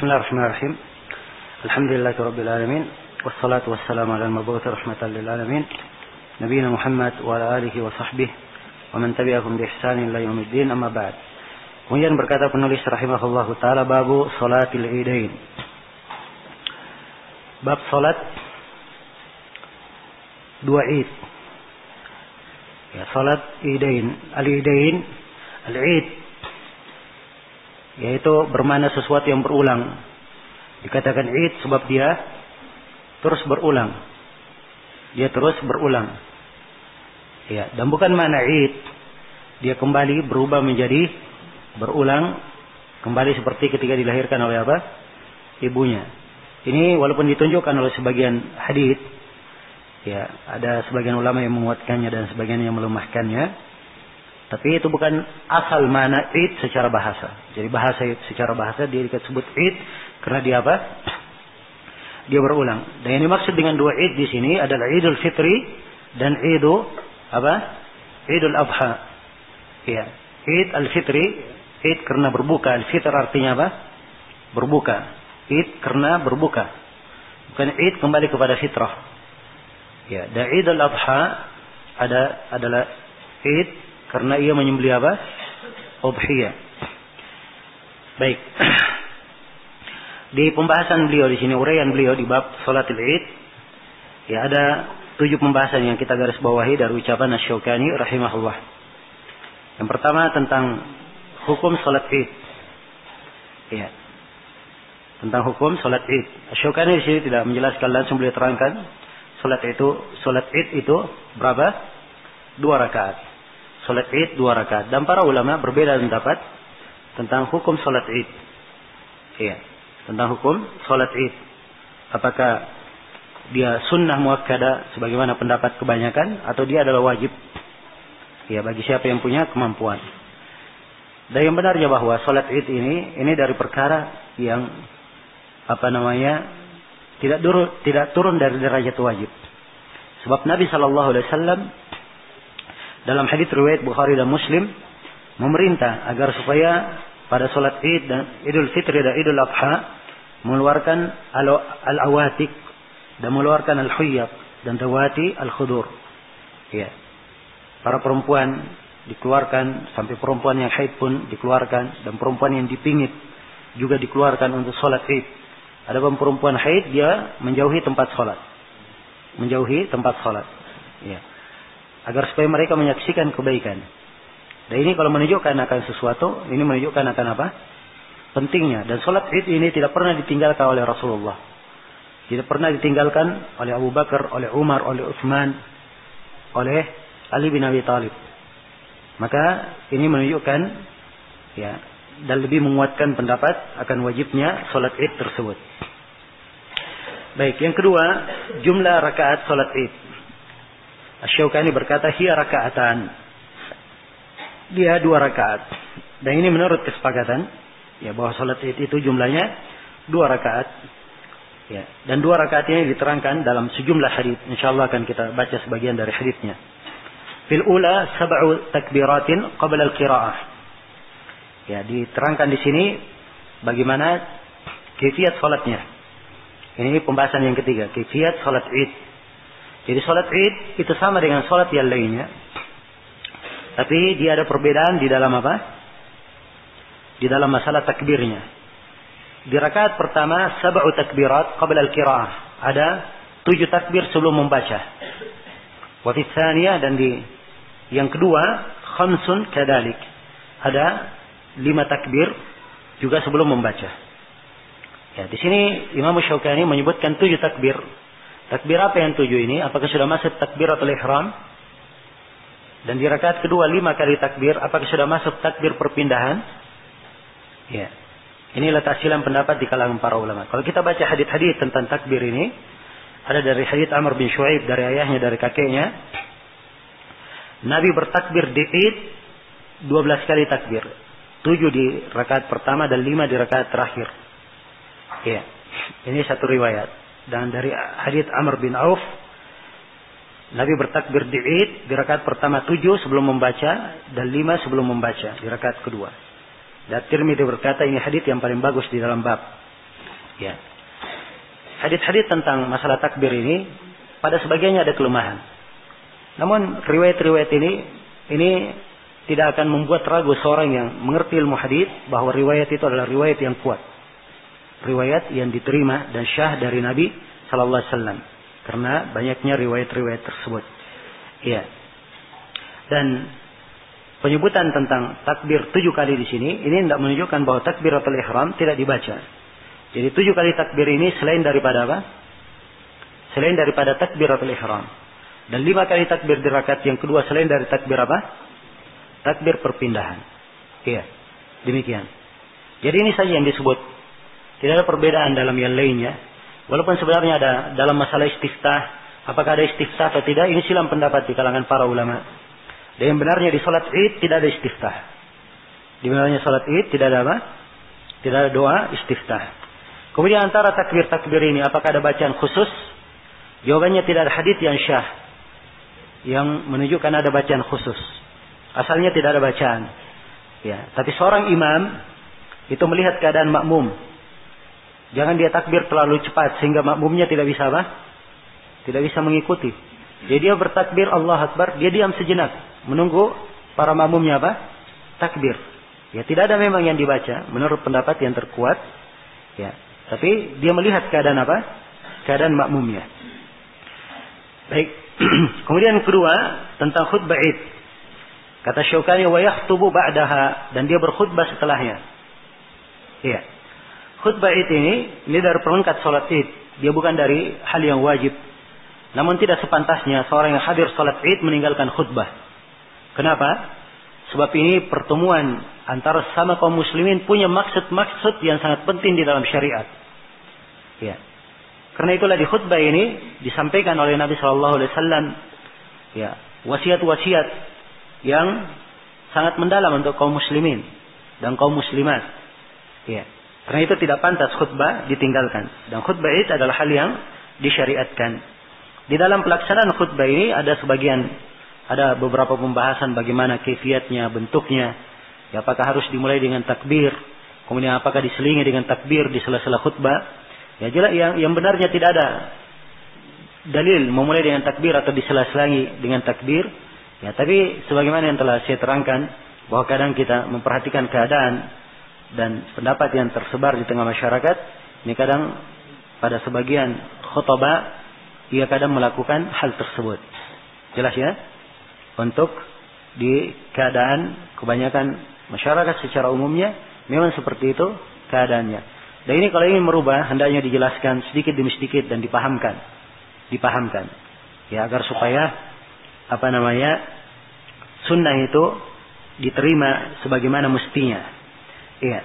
Bismillahirrahmanirrahim. Alhamdulillahirabbil alamin wassalatu wassalamu ala al-mab'uts rahmatan lil alamin nabiyina Muhammad wa ala alihi wa sahbihi wa man tabi'ahum bi ihsanin ila yaumiddin, amma ba'd. Kemudian berkata penulis rahimahullahu taala, babu salatil idain. Bab salat dua Id. Ya, salat idain. Al-idain, al-id, yaitu bermakna sesuatu yang berulang. Dikatakan id sebab dia terus berulang. Dia terus berulang. Ya, dan bukan makna id dia kembali berubah menjadi berulang kembali seperti ketika dilahirkan oleh apa? Ibunya. Ini walaupun ditunjukkan oleh sebagian hadits, ya, ada sebagian ulama yang menguatkannya dan sebagian yang melemahkannya. Tapi itu bukan asal mana id secara bahasa. Jadi secara bahasa dia disebut id karena dia apa? Dia berulang. Dan yang dimaksud dengan dua id di sini adalah Idul Fitri dan Idul apa? Idul Adha. Ya, Id al-Fitri, id karena berbuka. Al-Fitr artinya apa? Berbuka. Id karena berbuka. Bukan id kembali kepada fitrah. Ya, dan Idul Adha adalah id karena ia menyembelih apa? Udhiyah. Baik. Di pembahasan beliau di sini, uraian beliau di bab salatul Id, ya, ada 7 pembahasan yang kita garis bawahi dari ucapan Asy-Syaukani rahimahullah. Yang pertama tentang hukum salat Id. Ya. Tentang hukum salat Id. Asy-Syaukani di sini tidak menjelaskan langsung, beliau terangkan salat Id itu berapa? 2 rakaat. Salat Id 2 rakaat. Dan para ulama berbeda pendapat tentang hukum salat Id. Iya, tentang hukum salat Id. Apakah dia sunnah muakkadah sebagaimana pendapat kebanyakan atau dia adalah wajib? Ya, bagi siapa yang punya kemampuan. Dan yang benarnya bahwa salat Id ini dari perkara yang tidak turun dari derajat wajib. Sebab Nabi sallallahu alaihi wasallam dalam hadits riwayat Bukhari dan Muslim memerintah agar supaya pada salat Id dan Idul Fitri dan Idul Adha mengeluarkan al-awatik dan mengeluarkan al-huyyab dan dawati al-khudur. Ya. Para perempuan dikeluarkan, sampai perempuan yang haid pun dikeluarkan, dan perempuan yang dipingit juga dikeluarkan untuk salat Id. Adapun perempuan haid dia menjauhi tempat salat. Ya. Agar supaya mereka menyaksikan kebaikan. Dan ini kalau menunjukkan akan sesuatu, ini menunjukkan akan apa? Pentingnya. Dan salat Id ini tidak pernah ditinggalkan oleh Rasulullah. Tidak pernah ditinggalkan oleh Abu Bakar, oleh Umar, oleh Utsman, oleh Ali bin Abi Thalib. Maka ini menunjukkan, ya, dan lebih menguatkan pendapat akan wajibnya salat Id tersebut. Baik, yang kedua, jumlah rakaat salat Id. Asy-Syaukani berkata, hiya rakaatan. Dia 2 rakaat. Dan ini menurut kesepakatan, ya, bahwa salat Id itu jumlahnya 2 rakaat. Ya, dan 2 rakaat ini diterangkan dalam sejumlah hadits. Insyaallah akan kita baca sebagian dari haditsnya. Fil ula 7 takbiratin qabla al-qiraah. Ya, diterangkan di sini bagaimana kaifiyat salatnya. Ini pembahasan yang ketiga, kaifiyat salat Id. Jadi salat Id itu sama dengan salat yang lainnya. Tapi dia ada perbedaan di dalam apa? Di dalam masalah takbirnya. Di rakaat pertama 7 takbirat qabla al-qiraah. Ada 7 takbir sebelum membaca. Wa fi tsaniyah, dan di yang kedua 5 kadalik. Ada 5 takbir juga sebelum membaca. Ya, di sini Imam Syaukani menyebutkan 7 takbir. Takbir apa yang 7 ini? Apakah sudah masuk takbiratul ihram? Dan di rakaat kedua 5 kali takbir, apakah sudah masuk takbir perpindahan? Ya. Inilah tahsilan pendapat di kalangan para ulama. Kalau kita baca hadits-hadits tentang takbir ini, ada dari hadits Amr bin Shu'aib dari ayahnya, dari kakeknya. Nabi bertakbir di Id 12 kali takbir. 7 di rakaat pertama dan 5 di rakaat terakhir. Ya. Ini satu riwayat. Dan dari hadits Amr bin Auf, Nabi bertakbir di Id di rakaat pertama 7 sebelum membaca dan 5 sebelum membaca di rakaat kedua. Dan Tirmidzi berkata ini hadits yang paling bagus di dalam bab. Ya. Hadits-hadits tentang masalah takbir ini pada sebagiannya ada kelemahan. Namun riwayat-riwayat ini tidak akan membuat ragu seorang yang mengerti ilmu hadits bahwa riwayat itu adalah riwayat yang kuat. Riwayat yang diterima dan syah dari Nabi sallallahu alaihi wasallam. Karena banyaknya riwayat-riwayat tersebut. Iya. Dan penyebutan tentang takbir 7 kali di sini, ini tidak menunjukkan bahwa takbiratul ihram tidak dibaca. Jadi 7 kali takbir ini selain daripada apa? Selain daripada takbiratul ihram. Dan 5 kali takbir di rakaat yang kedua selain dari takbir apa? Takbir perpindahan. Iya. Demikian. Jadi ini saja yang disebut. Tidak ada perbedaan dalam yang lainnya. Walaupun sebenarnya ada dalam masalah istiftah, apakah ada istiftah atau tidak, ini silam pendapat di kalangan para ulama. Dan yang benarnya di salat Id tidak ada istiftah. Di benarnya salat Id tidak ada apa? Tidak ada doa istiftah. Kemudian antara takbir-takbir ini apakah ada bacaan khusus? Jawabannya tidak ada hadits yang syah yang menunjukkan ada bacaan khusus. Asalnya tidak ada bacaan. Ya, tapi seorang imam itu melihat keadaan makmum. Jangan dia takbir terlalu cepat sehingga makmumnya tidak bisa apa? Tidak bisa mengikuti. Jadi dia bertakbir Allah Akbar, dia diam sejenak menunggu para makmumnya apa? Takbir. Ya, tidak ada memang yang dibaca menurut pendapat yang terkuat. Ya, tapi dia melihat keadaan apa? Keadaan makmumnya. Baik. Kemudian kedua tentang khutbah Id. Kata Syaukani wa yakhtubu ba'daha, dan dia berkhutbah setelahnya. Iya. Khutbah Id ini dari perangkat salat Id. Dia bukan dari hal yang wajib. Namun tidak sepantasnya seorang yang hadir salat Id meninggalkan khutbah. Kenapa? Sebab ini pertemuan antara sama kaum muslimin punya maksud-maksud yang sangat penting di dalam syariat. Ya. Karena itulah di khutbah ini disampaikan oleh Nabi sallallahu alaihi wasallam ya, wasiat-wasiat yang sangat mendalam untuk kaum muslimin dan kaum muslimat. Ya. Karena itu tidak pantas khutbah ditinggalkan. Dan khutbah itu adalah hal yang disyariatkan. Di dalam pelaksanaan khutbah ini ada beberapa pembahasan bagaimana kaifiatnya, bentuknya. Ya, apakah harus dimulai dengan takbir, kemudian apakah diselingi dengan takbir di sela-sela khutbah. Ya, jelas yang benarnya tidak ada dalil memulai dengan takbir atau disela-selangi dengan takbir. Ya, tapi sebagaimana yang telah saya terangkan bahwa kadang kita memperhatikan keadaan dan pendapat yang tersebar di tengah masyarakat, ini kadang pada sebagian khutbah ia kadang melakukan hal tersebut. Jelas ya? Untuk di keadaan kebanyakan masyarakat secara umumnya memang seperti itu keadaannya. Dan ini kalau ingin merubah hendaknya dijelaskan sedikit demi sedikit dan dipahamkan. Ya, agar supaya sunnah itu diterima sebagaimana mestinya. Iya.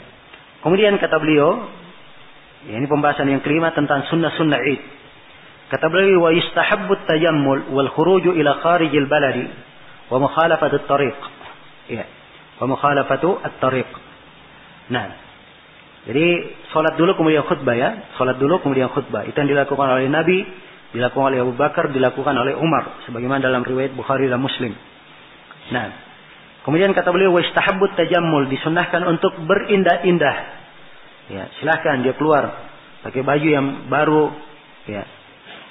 Kemudian kata beliau, ya, ini pembahasan yang kelima tentang sunnah-sunnah Id. Kata beliau, wa yustahabbu at-tajammul wal khuruju ila kharijil baladi wa mukhalafatu at-tariq. Iya. Wa mukhalafatu at-tariq. Nah, jadi salat dulu kemudian khutbah ya. Salat dulu kemudian khutbah. Itu yang dilakukan oleh Nabi, dilakukan oleh Abu Bakar, dilakukan oleh Umar sebagaimana dalam riwayat Bukhari dan Muslim. Nah, kemudian kata beliau wa istahabbut tajammul, disunnahkan untuk berindah-indah. Ya, silakan dia keluar pakai baju yang baru, ya.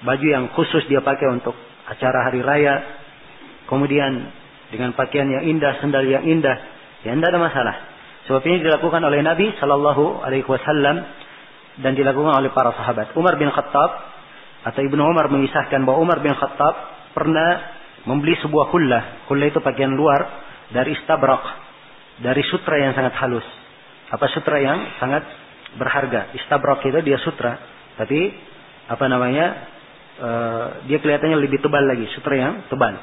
Baju yang khusus dia pakai untuk acara hari raya. Kemudian dengan pakaian yang indah, sandal yang indah, ya tidak ada masalah. Sebab ini dilakukan oleh Nabi sallallahu alaihi wasallam dan dilakukan oleh para sahabat. Umar bin Khattab atau Ibnu Umar mengisahkan bahwa Umar bin Khattab pernah membeli sebuah hullah. Hullah itu pakaian luar dari istabrak, dari sutra yang sangat halus. Apa sutra yang sangat berharga. Istabrak itu dia sutra, tapi dia kelihatannya lebih tebal lagi, sutra yang tebal.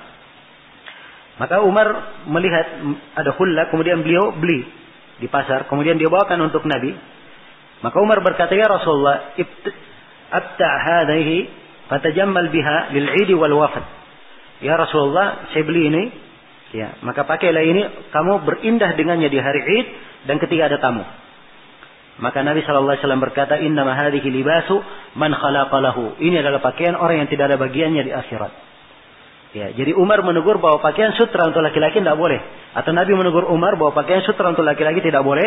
Maka Umar melihat ada hullah, kemudian beliau beli di pasar, kemudian dia bawakan untuk Nabi. Maka Umar berkata, ya Rasulullah, abta' hadhihi fatajammal biha lil 'id wal wafd. Ya Rasulullah, saya beli ini, ya, maka pakailah ini, kamu berindah dengannya di hari Id dan ketika ada tamu. Maka Nabi sallallahu alaihi wasallam berkata, innama hadhihi libasu man khalaqa lahu. Ini adalah pakaian orang yang tidak ada bagiannya di akhirat. Ya, jadi Umar menegur bahwa pakaian sutra untuk laki-laki tidak boleh. Atau Nabi menegur Umar bahwa pakaian sutra untuk laki-laki tidak boleh.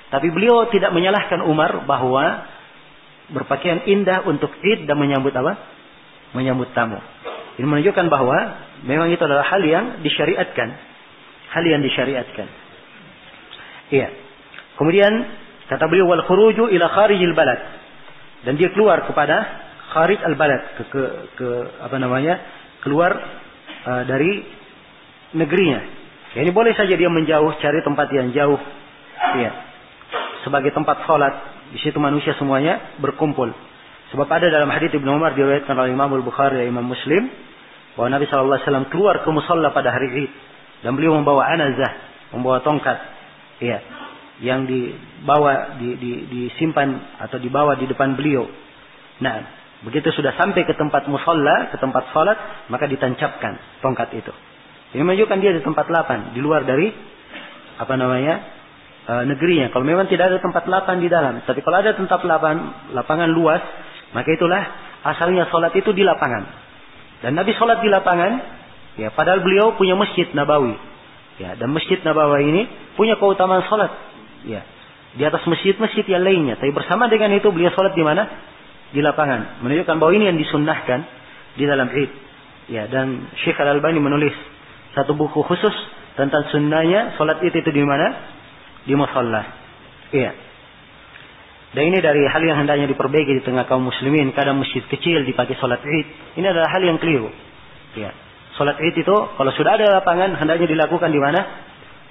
Tapi beliau tidak menyalahkan Umar bahwa berpakaian indah untuk Id dan menyambut apa? Menyambut tamu. Ini menunjukkan bahwa memang itu adalah hal yang disyariatkan. Hal yang disyariatkan. Iya. Kemudian kata beliau wal khuruju ila kharijil balad. Dan dia keluar kepada kharij al balad, keluar dari negerinya. Ya, ini boleh saja dia menjauh, cari tempat yang jauh. Iya. Sebagai tempat salat, di situ manusia semuanya berkumpul. Sebab ada dalam hadits Ibnu Umar diriwayatkan oleh Imam Al-Bukhari dan Imam Muslim bahwa Nabi sallallahu alaihi wasallam keluar ke musalla pada hari Id dan beliau membawa anazah, membawa tongkat. Iya. Yang disimpan atau dibawa di depan beliau. Nah, begitu sudah sampai ke tempat musalla, ke tempat salat, maka ditancapkan tongkat itu. Ini menunjukkan dia di tempat lapang, di luar dari negerinya. Kalau memang tidak ada tempat lapang di dalam, tapi kalau ada tempat lapangan luas, maka itulah asalnya salat itu di lapangan. Dan Nabi salat di lapangan, ya, padahal beliau punya Masjid Nabawi. Ya, dan Masjid Nabawi ini punya keutamaan salat, ya, di atas masjid-masjid yang lainnya. Tapi bersama dengan itu beliau salat di mana? Di lapangan. Menunjukkan bahwa ini yang disunnahkan di dalam Id. Ya, dan Syekh Al-Albani menulis satu buku khusus tentang sunnahnya salat Id itu di mana? Di musalla. Iya. Dan ini dari hal yang hendaknya diperbaiki di tengah kaum muslimin. Kadang masjid kecil dipakai salat Id. Ini adalah hal yang keliru. Iya. Salat Id itu kalau sudah ada lapangan hendaknya dilakukan di mana?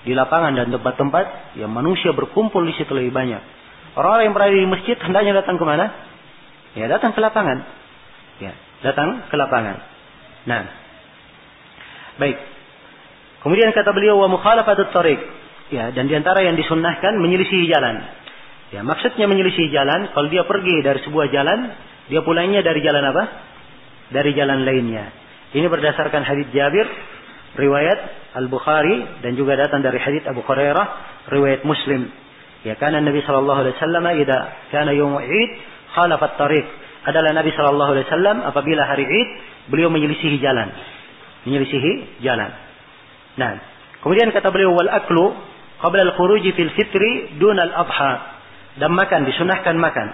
Di lapangan dan tempat-tempat yang manusia berkumpul di situ lebih banyak. Orang-orang yang berada di masjid hendaknya datang ke mana? Ya, datang ke lapangan. Ya, datang ke lapangan. Nah. Baik. Kemudian kata beliau wa mukhalafatut thariq. Ya, dan diantara yang disunnahkan menyelisihi jalan. Ya, maksudnya menyelisihi jalan, kalau dia pergi dari sebuah jalan, dia pulangnya dari jalan apa? Dari jalan lainnya. Ini berdasarkan hadits Jabir, riwayat Al-Bukhari, dan juga datang dari hadits Abu Hurairah, riwayat Muslim. Ya, karena Nabi sallallahu alaihi wasallam idza kana yaum Id khalafat tariq. Adalah Nabi sallallahu alaihi wasallam apabila hari Id, beliau menyelisihi jalan. Menyelisihi jalan. Nah, kemudian kata beliau wal aklu qabla al-khuruj fil fitri dun al-adha. Dan makan, disunahkan makan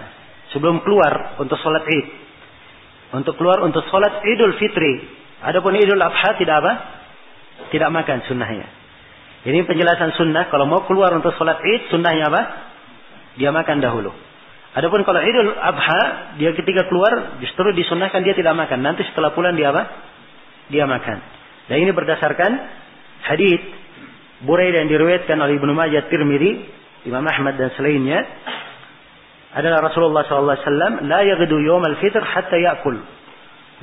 sebelum keluar untuk salat Id. Untuk keluar untuk salat Idul Fitri. Adapun Idul Adha tidak apa? Tidak makan sunnahnya. Ini penjelasan sunnah. Kalau mau keluar untuk salat Id, sunnahnya apa? Dia makan dahulu. Adapun kalau Idul Adha, dia ketika keluar justru disunnahkan dia tidak makan. Nanti setelah pulang dia apa? Dia makan. Dan ini berdasarkan hadits Buraidah yang diriwayatkan oleh Ibnu Majah, Tirmidzi, Imam Ahmad dan selainnya, adalah Rasulullah SAW la yaghdu yawmal fitr hatta ya'kul.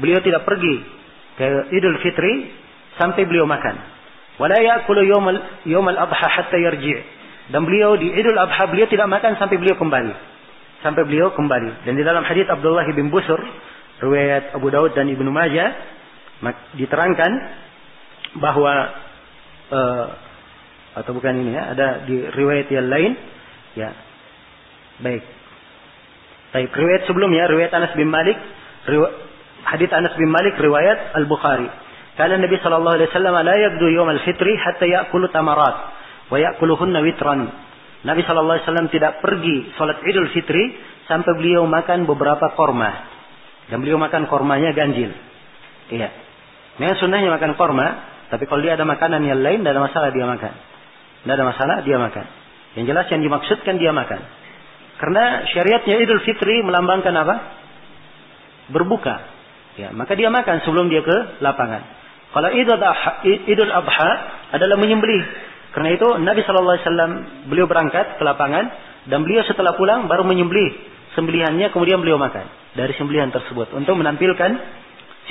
Beliau tidak pergi ke Idul Fitri sampai beliau makan. Wa la ya'kulu yawmal adha hatta yarji'. Dan beliau di Idul Adha beliau tidak makan sampai beliau kembali. Sampai beliau kembali. Dan di dalam hadits Abdullah bin Busur, riwayat Abu Daud dan Ibnu Majah, diterangkan bahwa atau bukan ini ya, ada di riwayat yang lain, ya. Baik. Riwayat sebelumnya, riwayat Anas bin Malik, hadits Anas bin Malik riwayat Al-Bukhari. Karena Nabi sallallahu alaihi wasallam la yabdu yawm al-fitri hatta ya'kulu tamarat wa ya'kuluhunna witran. Nabi sallallahu alaihi wasallam tidak pergi salat Idul Fitri sampai beliau makan beberapa korma. Dan beliau makan kormanya ganjil. Iya. Memang sunnahnya makan korma, tapi kalau dia ada makanan yang lain tidak ada masalah dia makan. Tidak ada masalah dia makan. Yang jelas yang dimaksudkan dia makan. Karena syariatnya Idul Fitri melambangkan apa? Berbuka. Ya, maka dia makan sebelum dia ke lapangan. Kalau Idul Adha adalah menyembelih. Karena itu Nabi sallallahu alaihi wasallam beliau berangkat ke lapangan dan beliau setelah pulang baru menyembelih sembelihannya, kemudian beliau makan dari sembelihan tersebut untuk menampilkan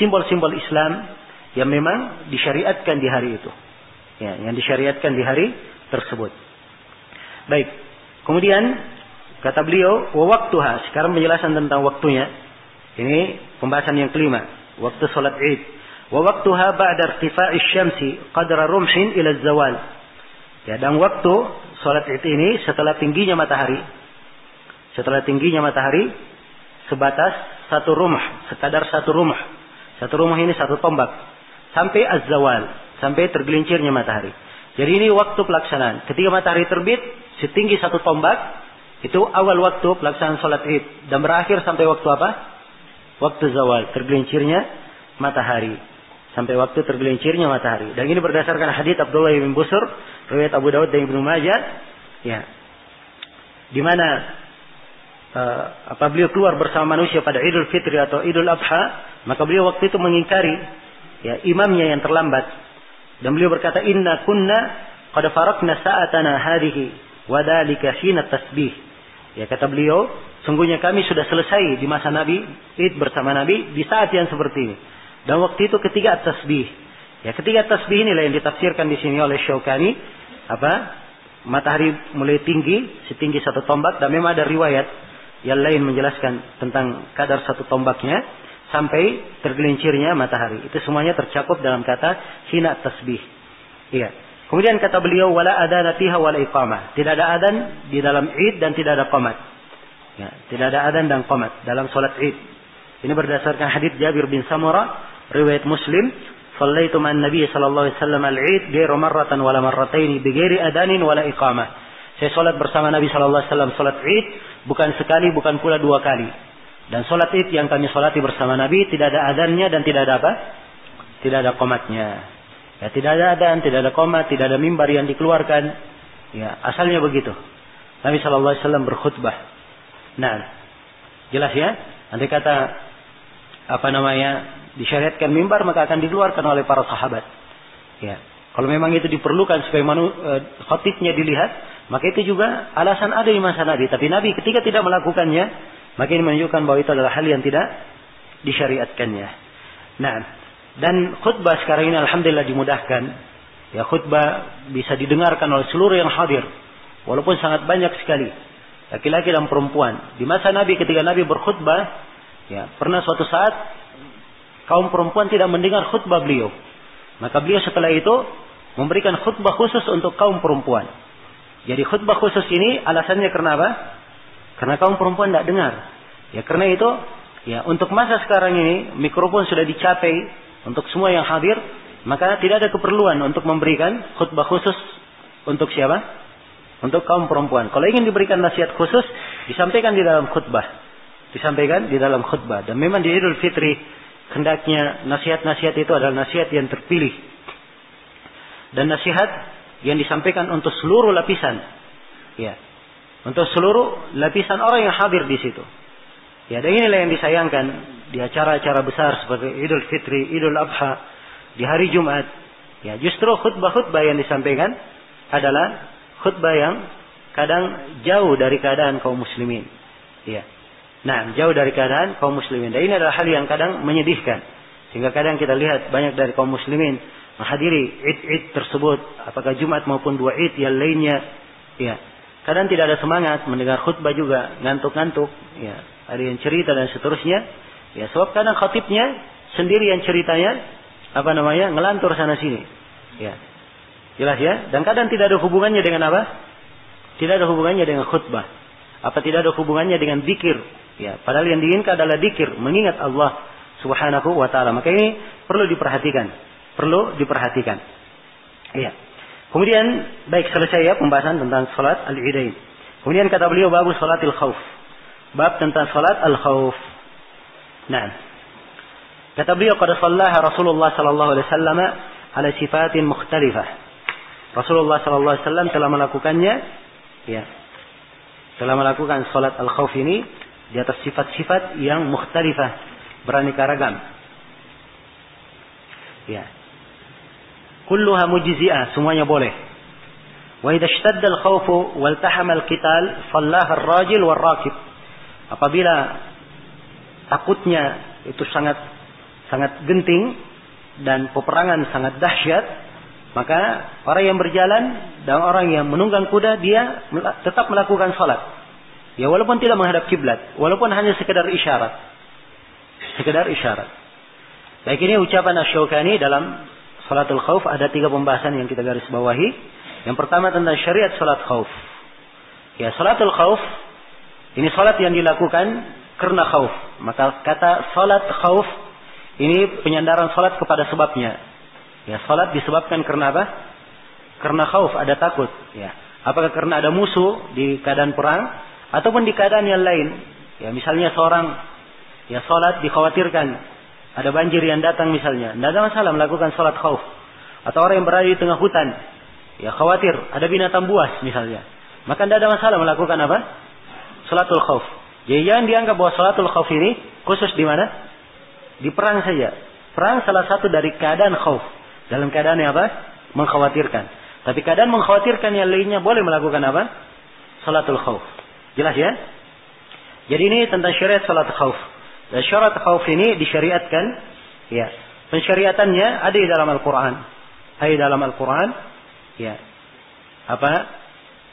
simbol-simbol Islam yang memang disyariatkan di hari itu. Ya, yang disyariatkan di hari tersebut. Baik. Kemudian kata beliau, wa waqtuha, sekarang penjelasan tentang waktunya. Ini pembahasan yang kelima, waktu salat Id. Wa waqtuha ba'da irtifa'i syamsi qadra rumhin ila zawal. Ya, dan waktu salat Id ini setelah tingginya matahari. Setelah tingginya matahari sebatas satu rumah, sekadar satu rumah. Satu rumah ini satu tombak sampai az-zawal, sampai tergelincirnya matahari. Jadi ini waktu pelaksanaan. Ketika matahari terbit setinggi satu tombak, Itu awal waktu pelaksanaan sholat id. Dan berakhir sampai waktu apa? Waktu zawal. Tergelincirnya matahari. Sampai waktu tergelincirnya matahari. Dan ini berdasarkan hadits Abdullah bin Busur. Riwayat Abu Dawud dan Ibnu Majah. Ya. Di mana beliau keluar bersama manusia pada Idul Fitri atau Idul Adha. Maka beliau waktu itu mengingkari ya, imamnya yang terlambat. Dan beliau berkata, inna kunna qad farakna sa'atana hadhihi wa dhalika hina tasbih. Ya, kata beliau, sungguhnya kami sudah selesai di masa Nabi, id bersama Nabi di saat yang seperti ini. Dan waktu itu ketiga tasbih. Ya, ketiga tasbih inilah yang ditafsirkan di sini oleh Syaukani. Matahari mulai tinggi, setinggi satu tombak, dan memang ada riwayat yang lain menjelaskan tentang kadar satu tombaknya sampai tergelincirnya matahari. Itu semuanya tercakup dalam kata hina tasbih. Iya. Kemudian kata beliau, wala adana fiha wala iqamah. Tidak ada adan di dalam id dan tidak ada qamat. Ya, tidak ada adan dan qamat dalam salat id. Ini berdasarkan hadits Jabir bin Samurah, riwayat Muslim, "Shallaitu ma'an Nabi sallallahu alaihi wasallam al-id ghairu marratan wala marrataini bi ghairi adanin wala iqamah." Saya salat bersama Nabi sallallahu alaihi wasallam salat id bukan sekali, bukan pula dua kali. Dan salat id yang kami salati bersama Nabi tidak ada adannya dan tidak ada apa? Tidak ada qamatnya. Ya, tidak ada adan, tidak ada qomat, tidak ada mimbar yang dikeluarkan. Ya, asalnya begitu. Nabi sallallahu alaihi wasallam berkhutbah. Nah, jelas ya? Andai kata disyariatkan mimbar, maka akan dikeluarkan oleh para sahabat. Ya. Kalau memang itu diperlukan supaya khatibnya dilihat, maka itu juga alasan ada di masa Nabi. Tapi Nabi ketika tidak melakukannya, maka ini menunjukkan bahwa itu adalah hal yang tidak disyariatkannya. Nah, dan khutbah sekarang ini alhamdulillah dimudahkan. Ya, khutbah bisa didengarkan oleh seluruh yang hadir. Walaupun sangat banyak sekali. Laki-laki dan perempuan. Di masa Nabi ketika Nabi berkhutbah. Ya, pernah suatu saat kaum perempuan tidak mendengar khutbah beliau. Maka beliau setelah itu memberikan khutbah khusus untuk kaum perempuan. Jadi khutbah khusus ini alasannya karena apa? Karena kaum perempuan tidak dengar. Ya, karena itu ya, untuk masa sekarang ini mikrofon sudah dicapai untuk semua yang hadir, maka tidak ada keperluan untuk memberikan khutbah khusus untuk siapa? Untuk kaum perempuan. Kalau ingin diberikan nasihat khusus, disampaikan di dalam khutbah. Disampaikan di dalam khutbah. Dan memang di Idul Fitri, hendaknya nasihat-nasihat itu adalah nasihat yang terpilih. Dan nasihat yang disampaikan untuk seluruh lapisan. Ya. Untuk seluruh lapisan orang yang hadir di situ. Ya, dan inilah yang disayangkan di acara-acara besar seperti Idul Fitri, Idul Adha, di hari Jumat. Ya, justru khutbah-khutbah yang disampaikan adalah khutbah yang kadang jauh dari keadaan kaum muslimin. Ya. Nah, jauh dari keadaan kaum muslimin. Dan ini adalah hal yang kadang menyedihkan. Sehingga kadang kita lihat banyak dari kaum muslimin menghadiri id-id tersebut, apakah Jumat maupun dua id yang lainnya. Ya. Kadang tidak ada semangat mendengar khutbah juga, ngantuk-ngantuk. Ya. Ada yang cerita dan seterusnya. Ya, sebab kadang khatibnya sendiri yang ceritanya ngelantur sana sini. Ya. Jelas ya? Dan kadang tidak ada hubungannya dengan apa? Tidak ada hubungannya dengan khutbah. Tidak ada hubungannya dengan zikir. Ya, padahal yang diinginkan adalah zikir, mengingat Allah Subhanahu wa taala. Maka ini perlu diperhatikan. Perlu diperhatikan. Iya. Kemudian baik, selesai ya pembahasan tentang salat al-Idain. Kemudian kata beliau babu salatil khauf. Bab tentang salat al-khauf. Nah. Kata beliau qad shallaha Rasulullah sallallahu alaihi wasallam ala sifatin mukhtalifah. Rasulullah sallallahu alaihi wasallam telah melakukannya, ya. Telah melakukan salat al-khauf ini di atas sifat-sifat yang mukhtalifah, beraneka ragam. Ya. Kulluha mujzi'ah, semuanya boleh. Wa idza ishtadda al-khawfu waltahama al-qital sallaha ar-rajil war-rakib. Apabila takutnya itu sangat genting dan peperangan sangat dahsyat, maka orang yang berjalan dan orang yang menunggang kuda dia tetap melakukan salat. Ya, walaupun tidak menghadap kiblat, walaupun hanya sekedar isyarat. Sekedar isyarat. Baik, ini ucapan Asy-Syaukani dalam salatul khauf. Ada 3 pembahasan yang kita garis bawahi. Yang pertama tentang syariat salat khauf. Ya, salatul khauf ini salat yang dilakukan karena khauf. Maka kata salat khauf ini penyandaran salat kepada sebabnya. Ya, salat disebabkan karena apa? Karena khauf, ada takut. Ya. Apakah karena ada musuh di keadaan perang, Ataupun di keadaan yang lain, ya misalnya seorang ya salat dikhawatirkan ada banjir yang datang misalnya, tidak ada masalah melakukan salat khauf. Atau orang yang berada di tengah hutan, ya khawatir ada binatang buas misalnya, maka tidak ada masalah melakukan apa? Salatul khauf. Jadi jangan dianggap bahwa salatul khauf ini khusus di mana? Di perang saja. Perang salah satu dari keadaan khauf. Dalam keadaan yang apa? Mengkhawatirkan. Tapi keadaan mengkhawatirkan yang lainnya boleh melakukan apa? Salatul khauf. Jelas ya? Jadi ini tentang syariat salat khauf. Dan syarat khauf ini disyariatkan, ya. Pensyariatannya ada di dalam Al-Quran. Ada di dalam Al-Quran, ya. Apa?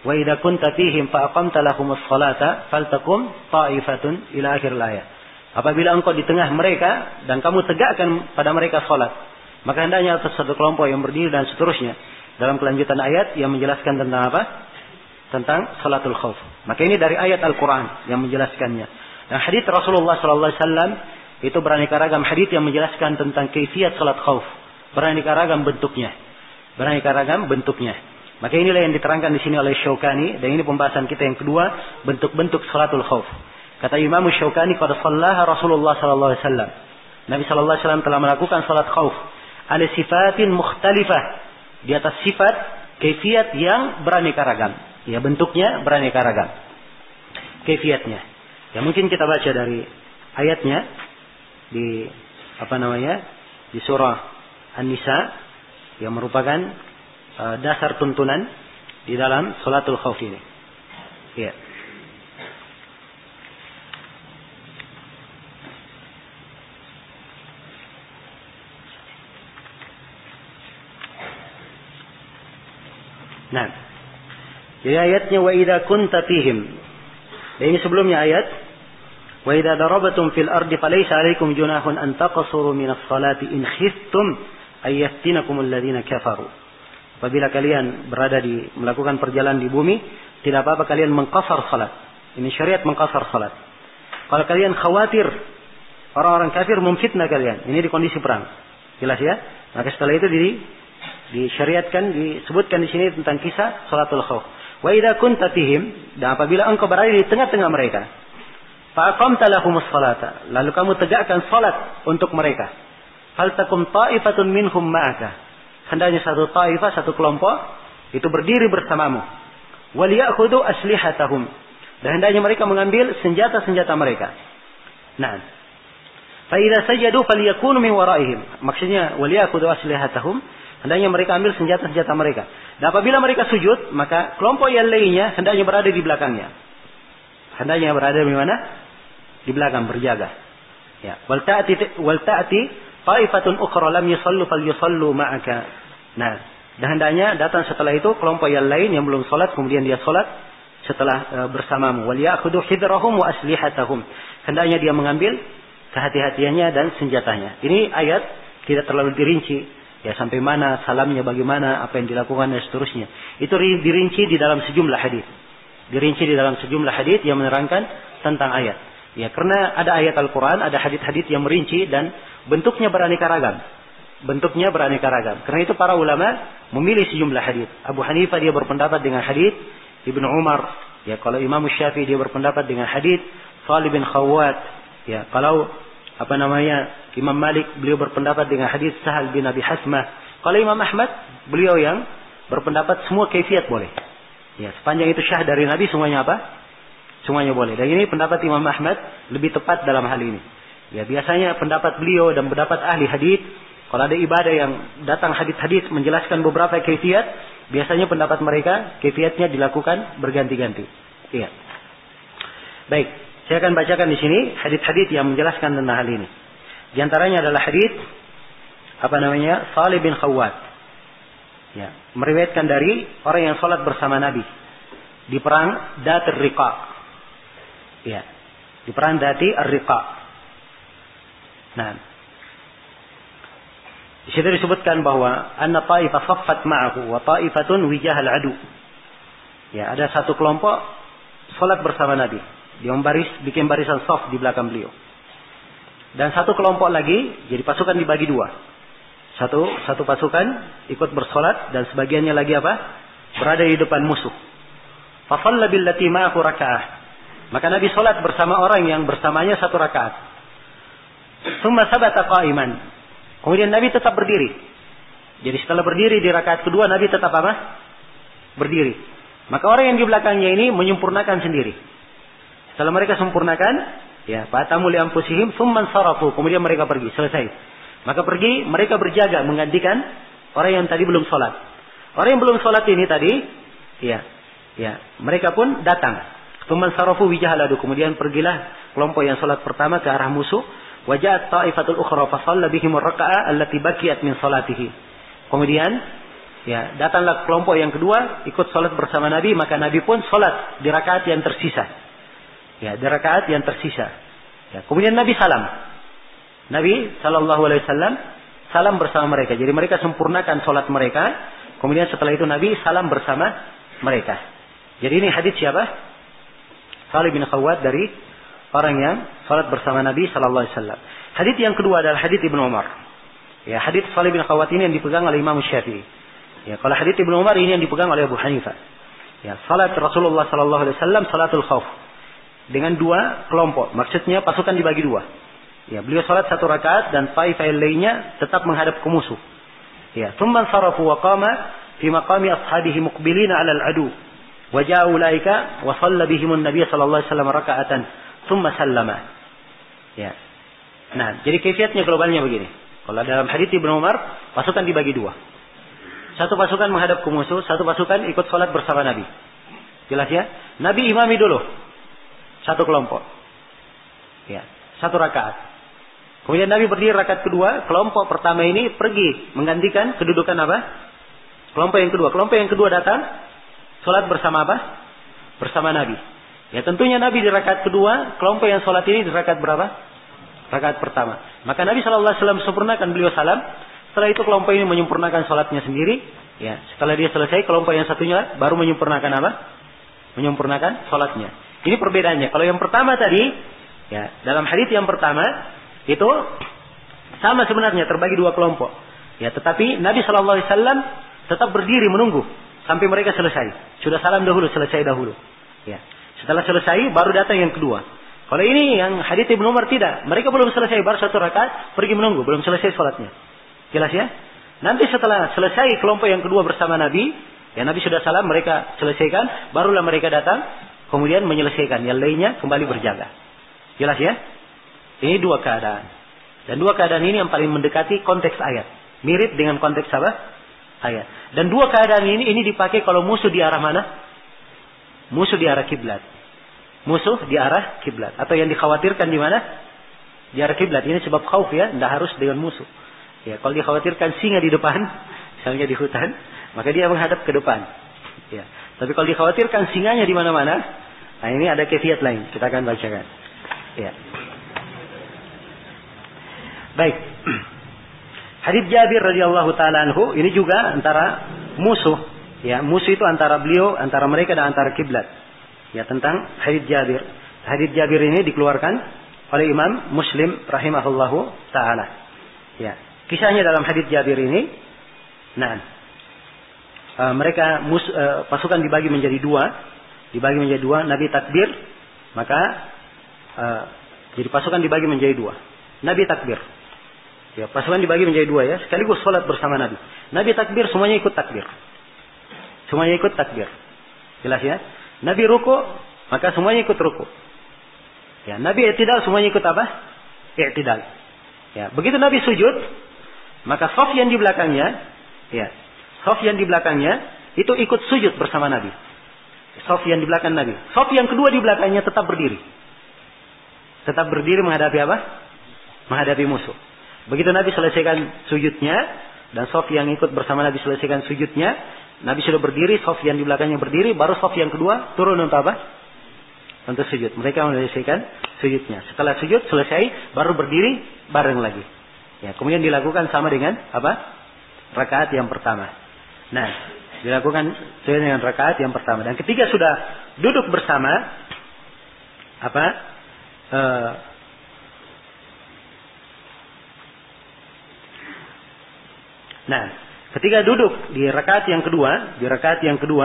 Wa idza kunta fihim fa aqamta lahumus salata faltakum ta'ifatun ila akhir ayat. Apabila engkau di tengah mereka dan kamu tegakkan pada mereka salat, maka hendaknya atas satu kelompok yang berdiri dan seterusnya. Dalam kelanjutan ayat yang menjelaskan tentang apa? Tentang salatul khauf. Maka ini dari ayat Al-Quran yang menjelaskannya. Dan hadits Rasulullah SAW itu beraneka ragam hadits yang menjelaskan tentang kaifiyat salat khauf. Beraneka ragam bentuknya. Beraneka ragam bentuknya. Maka inilah yang diterangkan di sini oleh Syaukani, dan ini pembahasan kita yang kedua, bentuk-bentuk salatul khauf. Kata Imam Syaukani, qad shallaha Rasulullah sallallahu alaihi wasallam. Nabi sallallahu alaihi wasallam telah melakukan salat khauf ala sifatin mukhtalifah, di atas sifat kaifiyat yang beraneka ragam. Ya, bentuknya beraneka ragam. Kaifiyatnya. Ya, mungkin kita baca dari ayatnya di di surah An-Nisa yang merupakan dasar tuntunan di dalam salatul khauf ini. Ya. Nah, jadi ayatnya wa idza kunta fihim. Ini sebelumnya ayat wa idza darabatum fil ardi falaysa 'alaikum junahun an taqsuru minas salati in khiftum ay yaftinakumul ladzina kafaru. Apabila kalian melakukan perjalanan di bumi, tidak apa-apa kalian mengqasar salat. Ini syariat mengqasar salat. Kalau kalian khawatir orang-orang kafir memfitnah kalian, ini di kondisi perang. Jelas ya? Maka setelah itu disyariatkan, disebutkan di sini tentang kisah salatul khauf. Wa idza kunta fihim, dan apabila engkau berada di tengah-tengah mereka, fa aqamta lahumus salata, lalu kamu tegakkan salat untuk mereka. Hal takum ta'ifatun minhum ma'aka. Hendaknya satu taifah, satu kelompok itu berdiri bersamamu. Wal ya'khudhu aslihatahum, dan hendaknya mereka mengambil senjata-senjata mereka. Nah, fa idza sajadu falyakunu min waraihim. Maksudnya wal ya'khudhu aslihatahum, hendaknya mereka ambil senjata-senjata mereka. Dan apabila mereka sujud, maka kelompok yang lainnya hendaknya berada di belakangnya. Hendaknya berada di mana? Di belakang, berjaga. Ya, wal ta'ati ta'ifatun ukhra lam yusallu falyusallu ma'aka. Nah, dan hendaknya datang setelah itu kelompok yang lain yang belum salat, kemudian dia salat setelah bersamamu. Wal ya'khudhu hidrahum wa aslihatahum. Hendaknya dia mengambil kehati-hatiannya dan senjatanya. Ini ayat tidak terlalu dirinci, ya sampai mana salamnya, bagaimana, apa yang dilakukan dan seterusnya. Itu dirinci di dalam sejumlah hadis. Dirinci di dalam sejumlah hadis yang menerangkan tentang ayat. Ya, karena ada ayat Al-Quran, ada hadis-hadis yang merinci dan bentuknya beraneka ragam. Bentuknya beraneka ragam. Karena itu para ulama memilih sejumlah hadis. Abu Hanifah dia berpendapat dengan hadis Ibnu Umar. Ya, kalau Imam Syafi'i dia berpendapat dengan hadis Salih bin Khawwat. Ya, kalau Imam Malik beliau berpendapat dengan hadis Sahal bin Abi Hasmah. Kalau Imam Ahmad beliau yang berpendapat semua kaifiyat boleh. Ya, sepanjang itu syah dari Nabi semuanya apa? Semuanya boleh. Dan ini pendapat Imam Ahmad lebih tepat dalam hal ini. Ya, biasanya pendapat beliau dan pendapat ahli hadis, kalau ada ibadah yang datang hadis-hadis menjelaskan beberapa kaifiyat, biasanya pendapat mereka kaifiyatnya dilakukan berganti-ganti. Iya. Baik, saya akan bacakan di sini hadis-hadis yang menjelaskan tentang hal ini. Di antaranya adalah hadis Salih bin Khawwat. Ya, meriwayatkan dari orang yang salat bersama Nabi di perang Datir Riqa. Ya, di perang Dati Ar-Riqa. Nah, di situ disebutkan bahwa anna ta'ifah saffat ma'ahu wa ta'ifatun wijahal adu. Ya, ada satu kelompok salat bersama Nabi. Dia bikin barisan saf di belakang beliau. Dan satu kelompok lagi, jadi pasukan dibagi dua. Satu pasukan ikut bersolat dan sebagiannya lagi berada di depan musuh. Fa shalla billati ma'ahu raka'ah. Maka Nabi sholat bersama orang yang bersamanya 1 rakaat. Tsumma sabata qa'iman. Kemudian Nabi tetap berdiri. Jadi setelah berdiri di rakaat kedua, Nabi tetap apa? Berdiri. Maka orang yang di belakangnya ini menyempurnakan sendiri. Setelah mereka sempurnakan, ya, fatamu li anfusihim tsumma sarafu. Kemudian mereka pergi, selesai. Maka pergi, mereka berjaga menggantikan orang yang tadi belum sholat. Orang yang belum sholat ini tadi, ya, mereka pun datang. Tsumma sarafu wijahaladu. Kemudian pergilah kelompok yang sholat pertama ke arah musuh. Waja'at ta'ifatul ukhra fa shalla bihim ar-raka'ah allati baqiyat min salatihi. Kemudian, ya, datanglah kelompok yang kedua ikut sholat bersama Nabi, maka Nabi pun sholat di rakaat yang tersisa. Ya, di rakaat yang tersisa. Ya, kemudian Nabi salam. Nabi sallallahu alaihi wasallam salam bersama mereka. Jadi mereka sempurnakan sholat mereka. Kemudian setelah itu Nabi salam bersama mereka. Jadi ini hadis siapa? Salih bin Khawwat dari orang yang sholat bersama Nabi sallallahu alaihi wasallam. Hadis yang kedua adalah hadis Ibnu Umar. Ya, hadis Salih bin Khawwat ini yang dipegang oleh Imam Syafi'i. Ya, kalau hadis Ibnu Umar ini yang dipegang oleh Abu Hanifah. Ya, salat Rasulullah sallallahu alaihi wasallam salatul khauf dengan 2 kelompok. Maksudnya pasukan dibagi 2. Ya, beliau salat 1 rakaat dan taifah lainnya tetap menghadap ke musuh. Ya, tsumma sarafu wa qama fi maqami ashabihi muqbilina 'ala al-adu. Wa ja'a ulaika wa shalla bihim an-nabiy sallallahu alaihi wasallam raka'atan tsumma sallama. Ya. Nah, jadi kaifiatnya globalnya begini. Kalau dalam hadits Ibnu Umar, pasukan dibagi 2. Satu pasukan menghadap ke musuh, satu pasukan ikut sholat bersama Nabi. Jelas ya? Nabi imami dulu. 1 kelompok. Ya, 1 rakaat. Kemudian Nabi berdiri rakaat kedua, kelompok pertama ini pergi menggantikan kedudukan apa? Kelompok yang kedua. Kelompok yang kedua datang, sholat bersama apa? Bersama Nabi. Ya, tentunya Nabi di rakaat kedua, kelompok yang sholat ini di rakaat berapa? Rakaat pertama. Maka Nabi SAW sempurnakan beliau salam. Setelah itu kelompok ini menyempurnakan sholatnya sendiri. Ya, setelah dia selesai, kelompok yang satunya baru menyempurnakan apa? Menyempurnakan sholatnya. Ini perbedaannya. Kalau yang pertama tadi, ya, dalam hadits yang pertama itu sama sebenarnya, terbagi 2 kelompok. Ya, tetapi Nabi SAW tetap berdiri menunggu sampai mereka selesai. Sudah salam dahulu, selesai dahulu. Ya, setelah selesai baru datang yang kedua. Kalau ini yang hadits Ibnu Umar tidak, mereka belum selesai, baru 1 rakaat pergi menunggu, belum selesai sholatnya. Jelas ya? Nanti setelah selesai kelompok yang kedua bersama Nabi, ya, Nabi sudah salam, mereka selesaikan, barulah mereka datang, kemudian menyelesaikan. Yang lainnya kembali berjaga. Jelas ya? Ini 2 keadaan. Dan 2 keadaan ini yang paling mendekati konteks ayat. Mirip dengan konteks apa? Ayat. Dan 2 keadaan ini dipakai kalau musuh di arah mana? Musuh di arah kiblat. Musuh di arah kiblat. Atau yang dikhawatirkan di mana? Di arah kiblat. Ini sebab khauf ya, tidak harus dengan musuh. Ya, kalau dikhawatirkan singa di depan, misalnya di hutan, maka dia menghadap ke depan. Ya. Tapi kalau dikhawatirkan singanya di mana-mana, nah ini ada kaifiat lain. Kita akan bacakan. Ya. Baik. Hadits Jabir radhiyallahu taala anhu ini juga antara musuh. Ya, musuh itu antara beliau, antara mereka dan antara kiblat. Ya, tentang hadits Jabir. Hadits Jabir ini dikeluarkan oleh Imam Muslim rahimahullahu taala. Ya. Kisahnya dalam hadits Jabir ini, nah, mereka pasukan dibagi menjadi 2, Nabi takbir, maka jadi pasukan dibagi menjadi 2. Nabi takbir. Ya, pasukan dibagi menjadi 2 ya, sekaligus sholat bersama Nabi. Nabi takbir, semuanya ikut takbir. Semuanya ikut takbir. Jelas ya? Nabi ruku, maka semuanya ikut ruku. Ya, Nabi i'tidal, semuanya ikut apa? I'tidal. Ya, begitu Nabi sujud, maka shaf yang di belakangnya, ya, shaf yang di belakangnya itu ikut sujud bersama Nabi. Shaf yang di belakang Nabi. Shaf yang kedua di belakangnya tetap berdiri. Tetap berdiri menghadapi apa? Menghadapi musuh. Begitu Nabi selesaikan sujudnya dan shaf yang ikut bersama Nabi selesaikan sujudnya, Nabi sudah berdiri, shaf yang di belakangnya berdiri, baru shaf yang kedua turun untuk apa? Untuk sujud. Mereka menyelesaikan sujudnya. Setelah sujud selesai, baru berdiri bareng lagi. Ya, kemudian dilakukan sama dengan apa? Rakaat yang pertama. Nah, dilakukan sesuai dengan rakaat yang pertama. Dan ketika sudah duduk bersama, apa? Nah, ketika duduk di rakaat yang kedua,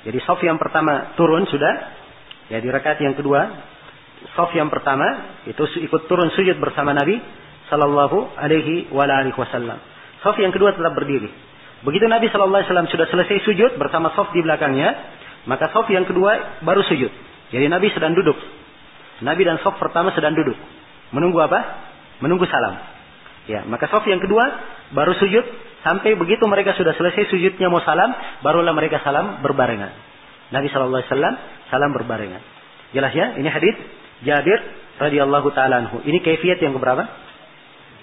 jadi shaf yang pertama turun sudah, Ya, di rakaat yang kedua, shaf yang pertama itu ikut turun sujud bersama Nabi sallallahu alaihi wasallam. Shaf yang kedua tetap berdiri. Begitu Nabi sallallahu alaihi wasallam sudah selesai sujud bersama shaf di belakangnya, maka shaf yang kedua baru sujud. Jadi Nabi sedang duduk. Nabi dan shaf pertama sedang duduk. Menunggu apa? Menunggu salam. Ya, maka shaf yang kedua baru sujud sampai begitu mereka sudah selesai sujudnya mau salam, barulah mereka salam berbarengan. Nabi sallallahu alaihi wasallam salam berbarengan. Jelas ya? Ini hadis Jabir radhiyallahu taala anhu. Ini kaifiyat yang keberapa?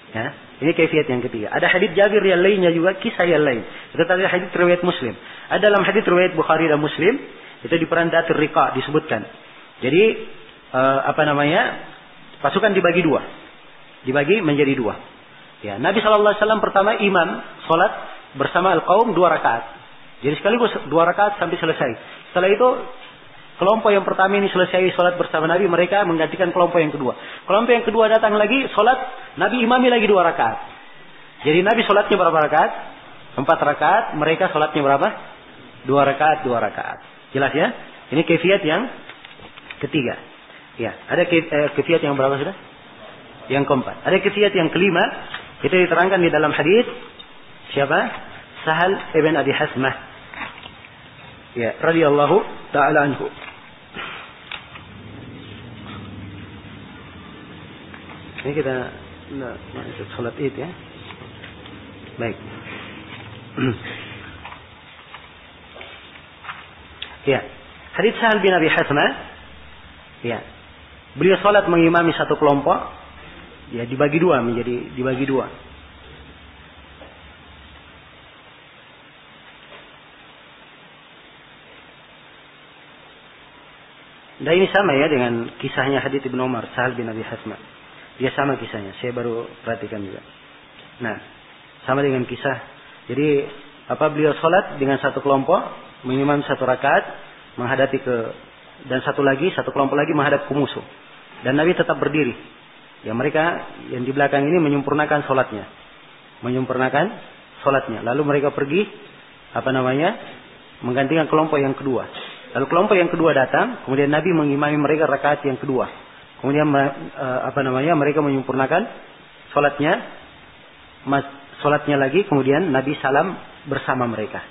Ya, ini kaifiyat yang ketiga. Ada hadis Jabir yang lainnya juga, kisah yang lain. Itu tadi hadis riwayat Muslim. Ada dalam hadis riwayat Bukhari dan Muslim, itu di Perandatul Riqa disebutkan. Jadi pasukan dibagi dua. Dibagi menjadi dua. Ya, Nabi sallallahu alaihi wasallam pertama imam salat bersama al-qaum 2 rakaat. Jadi sekaligus 2 rakaat sampai selesai. Setelah itu kelompok yang pertama ini selesai salat bersama Nabi, mereka menggantikan kelompok yang kedua. Kelompok yang kedua datang lagi salat, Nabi imami lagi 2 rakaat. Jadi Nabi salatnya berapa rakaat? 4 rakaat, mereka salatnya berapa? 2 rakaat, 2 rakaat. Jelas ya? Ini kaifiyat yang ketiga. Ya, ada kaifiyat yang berapa sudah? Yang keempat. Ada kaifiyat yang kelima, itu diterangkan di dalam hadis siapa? Sahal ibn Abi Hasmah. Ya, radhiyallahu taala anhu. Ini kita masuk salat Id ya. Baik. Ya, hadis Sahal bin Abi Hasmah. Ya. Beliau salat mengimami satu kelompok. Ya, dibagi dua. Dan ini sama ya dengan kisahnya hadits Ibnu Umar, Sahal bin Abi Hasmah. Dia sama kisahnya, saya baru perhatikan juga. Nah, sama dengan kisah. Jadi, beliau salat dengan satu kelompok, mengimam 1 rakaat, menghadapi dan satu kelompok lagi menghadap ke musuh. Dan Nabi tetap berdiri. Ya, mereka yang di belakang ini menyempurnakan salatnya. Lalu mereka pergi menggantikan kelompok yang kedua. Lalu kelompok yang kedua datang, kemudian Nabi mengimami mereka rakaat yang kedua. Kemudian mereka menyempurnakan salatnya lagi, kemudian Nabi salam bersama mereka.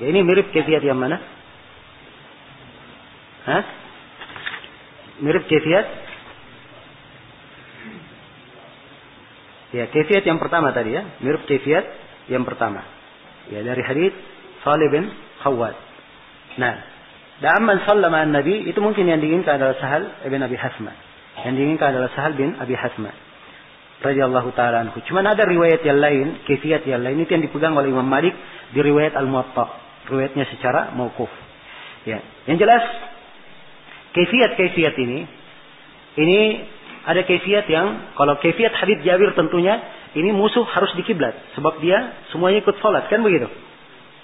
Ini mirip kaifiyat yang mana? Mirip kaifiyat? Ya, kaifiyat yang pertama tadi ya, mirip kaifiyat yang pertama. Ya, dari hadits Salih bin Khawwat. Nah, da'amman sallama an-nabi itu mungkin yang diinginkan adalah Sahal bin Abi Hasmah. Radhiyallahu taala anhu. Cuma ada riwayat yang lain, kaifiyat yang lain itu yang dipegang oleh Imam Malik di riwayat Al-Muwatta. Riwayatnya secara mauquf. Ya, yang jelas kaifiyat ini ada kaifiyat yang kalau kaifiyat hadits Jabir tentunya ini musuh harus dikiblat sebab dia semuanya ikut salat kan begitu.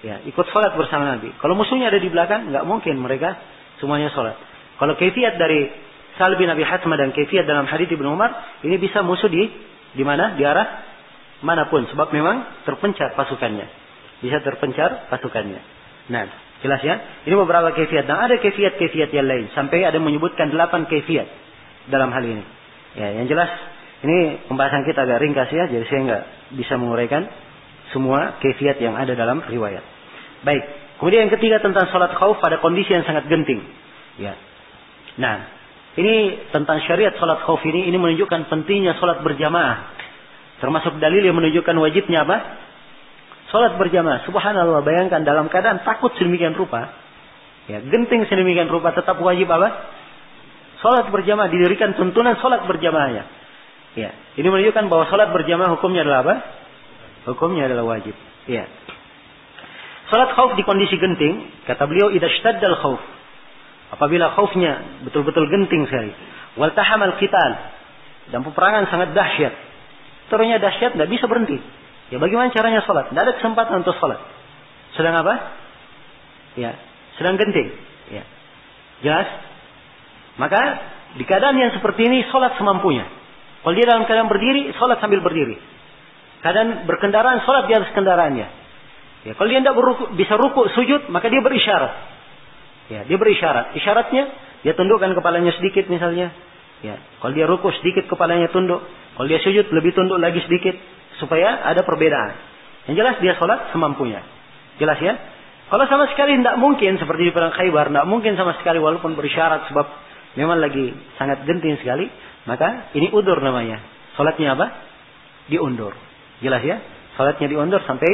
Ya, ikut salat bersama Nabi. Kalau musuhnya ada di belakang, enggak mungkin mereka semuanya salat. Kalau kaifiyat dari Sa'al bin Abi Hasmah dan kaifiyat dalam hadits Ibnu Umar, ini bisa musuh di mana? Di arah manapun sebab memang terpencar pasukannya. Nah, jelas ya? Ini beberapa kaifiyat dan ada kaifiyat yang lain sampai ada menyebutkan 8 kaifiyat dalam hal ini. Ya, yang jelas ini pembahasan kita agak ringkas ya, jadi saya enggak bisa menguraikan semua kaifiyat yang ada dalam riwayat. Baik. Kemudian yang ketiga tentang salat khauf pada kondisi yang sangat genting. Ya. Nah, ini tentang syariat salat khauf ini menunjukkan pentingnya salat berjamaah. Termasuk dalil yang menunjukkan wajibnya apa? Salat berjamaah. Subhanallah, bayangkan dalam keadaan takut sedemikian rupa, ya, genting sedemikian rupa tetap wajib apa? Salat berjamaah, didirikan tuntunan salat berjamaahnya. Ya, ini menunjukkan bahwa salat berjamaah hukumnya adalah apa? Hukumnya adalah wajib. Ya. Salat khauf di kondisi genting, kata beliau idza shtaddal khauf. Apabila khaufnya betul-betul genting sekali. Wal tahamal qital. Dan peperangan sangat dahsyat. Terusnya dahsyat enggak bisa berhenti. Ya, bagaimana caranya salat? Tidak ada kesempatan untuk salat. Sedang apa? Ya, sedang genting. Ya. Jelas? Maka di keadaan yang seperti ini salat semampunya. Kalau dia dalam keadaan berdiri, salat sambil berdiri. Keadaan berkendaraan, salat di atas kendaraannya. Ya, kalau dia tidak bisa rukuk, sujud, maka dia berisyarat. Ya, dia berisyarat. Isyaratnya dia tundukkan kepalanya sedikit misalnya. Ya, kalau dia ruku sedikit kepalanya tunduk. Kalau dia sujud lebih tunduk lagi sedikit supaya ada perbedaan. Yang jelas dia sholat semampunya. Jelas ya? Kalau sama sekali tidak mungkin seperti di perang Khaybar, tidak mungkin sama sekali walaupun berisyarat sebab memang lagi sangat genting sekali, maka ini udur namanya. Sholatnya apa? Diundur. Jelas ya? Sholatnya diundur sampai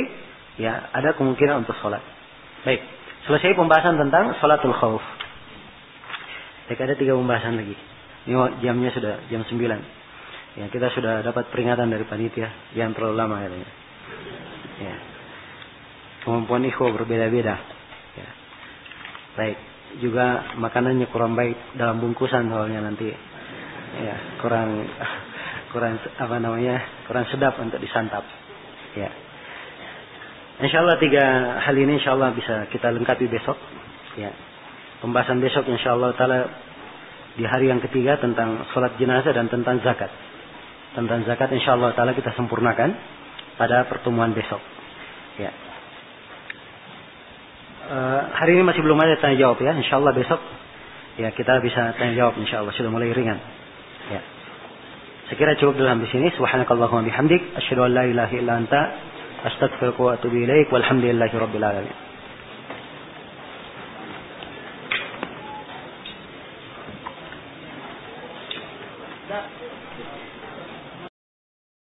ya ada kemungkinan untuk sholat. Baik. Selesai pembahasan tentang sholatul khauf. Baik, ada 3 pembahasan lagi. Ini jamnya sudah jam 9. Ya, kita sudah dapat peringatan dari panitia yang terlalu lama katanya. Ya. Kemampuan ikhwah berbeda-beda. Ya. Baik. Juga makanannya kurang baik dalam bungkusan soalnya nanti. Ya, kurang kurang sedap untuk disantap. Ya. Insyaallah 3 hal ini insyaallah bisa kita lengkapi besok. Ya. Pembahasan besok insyaallah taala di hari yang ketiga tentang salat jenazah dan tentang zakat. Tentang zakat insyaallah taala kita sempurnakan pada pertemuan besok. Ya. Hari ini masih belum ada tanya jawab ya. Insyaallah besok ya kita bisa tanya jawab insyaallah sudah mulai ringan. Ya. Sekira cukup dalam di sini. Subhanakallahumma bihamdik asyhadu an la ilaha illa anta astaghfiruka wa atubu ilaik walhamdulillahi rabbil alamin.